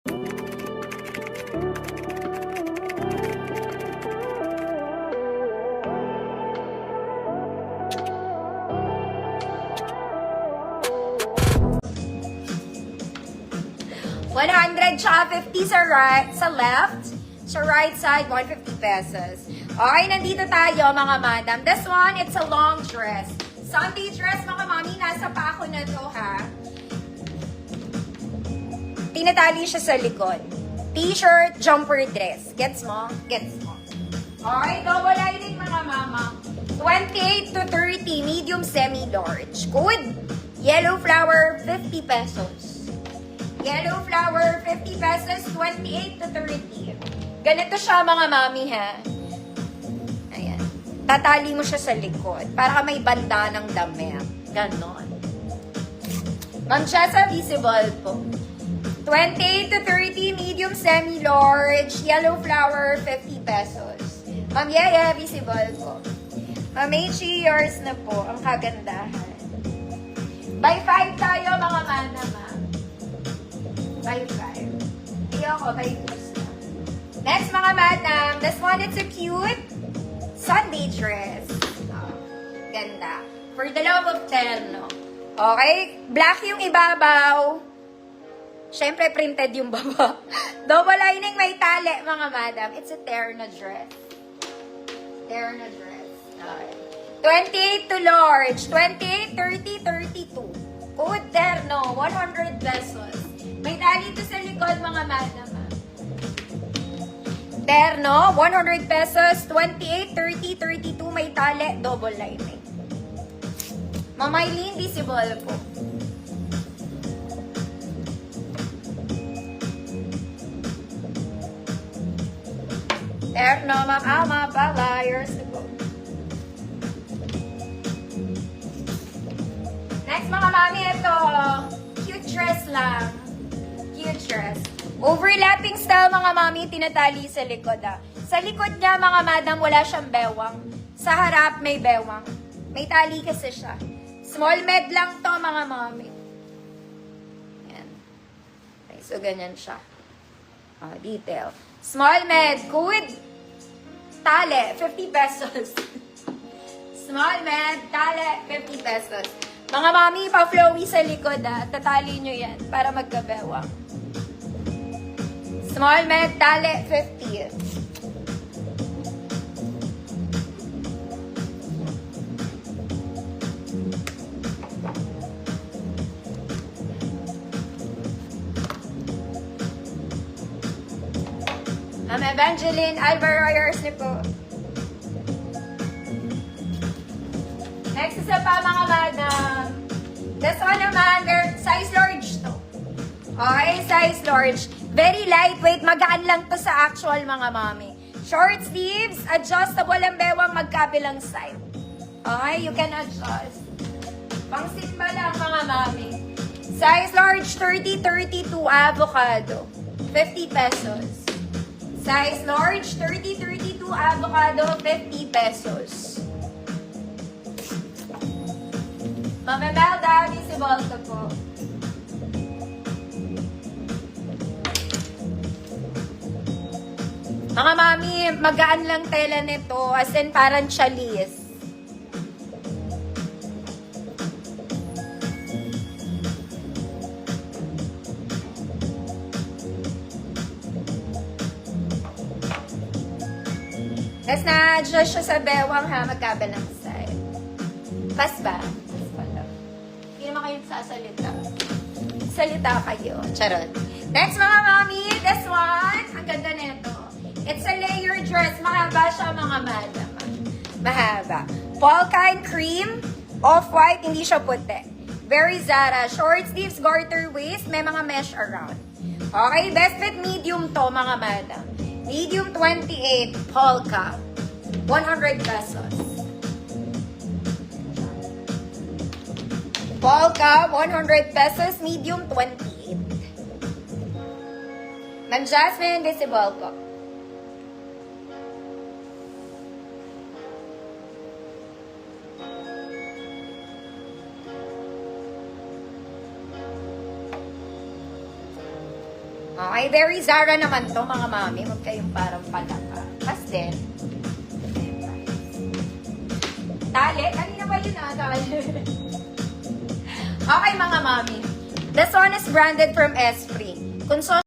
100 tsaka 50 sa left. Sa right side, 150 pesos. Okay, nandito tayo mga madam. This one, it's a long dress. Sunday dress mga mami, nasa pako na to ha. Tinatali siya sa likod. T-shirt, jumper dress. Gets mo? Gets mo. Okay, double lining mga mama. 28 to 30, medium semi-large. Good. Yellow flower, 50 pesos. Yellow flower, 50 pesos, 28 to 30. Ganito siya mga mami ha. Ayan. Tatali mo siya sa likod. Para ka may banda ng damit. Ganon. Ma'am Chessa, visible po. 28 to 30, medium semi-large, yellow flower, 50 pesos. Ma'am Yaya, visible po. Ma'am Mechi, yours na po. Ang kagandahan. By 5 tayo mga mana, ma'am. By 5. Iyo ko, by 2 na. Next mga madam, this one, it's a cute Sunday dress. Oh, ganda. For the love of 10, no? Okay? Black yung ibabaw. Syempre, printed yung baba. Double lining, may tali, mga madam. It's a terno dress. Terno dress. Okay. 28 to large. 28, 30, 32. Code terno, 100 pesos. May tali to sa likod, mga madam. Terno, 100 pesos. 28, 30, 32. May tali, double lining. Mamaylin, visible po. Terno, makama, balayers po. Next, mga mami, ito. Cute dress lang. Cute dress. Overlapping style, mga mami, tinatali sa likod, ah. Sa likod niya, mga madam, wala siyang bewang. Sa harap, may bewang. May tali kasi siya. Small med lang to, mga mami. Yan. Okay, so, ganyan siya. Detail. Small med. Good. Tali, 50 pesos. Small med, tali, 50 pesos. Mga mami, pa-flowy sa likod, ah. Tatali nyo yan para magkabewang. Small med, tali, 50. Ma'am Evangeline Alvaro, yours na po. Next isa pa mga madam. This one naman, size large to. Okay, size large. Very lightweight, magaan lang to sa actual mga mami. Short sleeves, adjustable ang bewang magkabilang side. Okay, you can adjust. Pang simba lang mga mami. Size large, 30, 32 avocado. 50 pesos. Size large, 30, 32 avocado, 50 pesos. Ma'am Imelda, visible to po. Mga mami, magaan lang tela nito, as in parang chalis. Tapos na-adjust siya sa bewang ha, magkabilang side. Pas ba? Pas pa lang. Hindi naman kayo sasalita. Salita kayo. Charot. Next mga mami, this one, ang ganda nito. It's a layer dress. Mahaba siya mga madam. Mahaba. Polka and cream, off-white, hindi siya puti. Very Zara. Short sleeves, garter waist, may mga mesh around. Okay, best fit medium to mga madam. Medium 28, polka. 100 pesos. Polka, 100 pesos. Medium 28. Ma'am Jasmine, visible po. Okay, Okay, very Zara naman to mga mami. Huwag kayong parang palaka. Kas din. Tali? Kanina ba yun tali? Okay mga mami. This one is branded from Esprit. Kung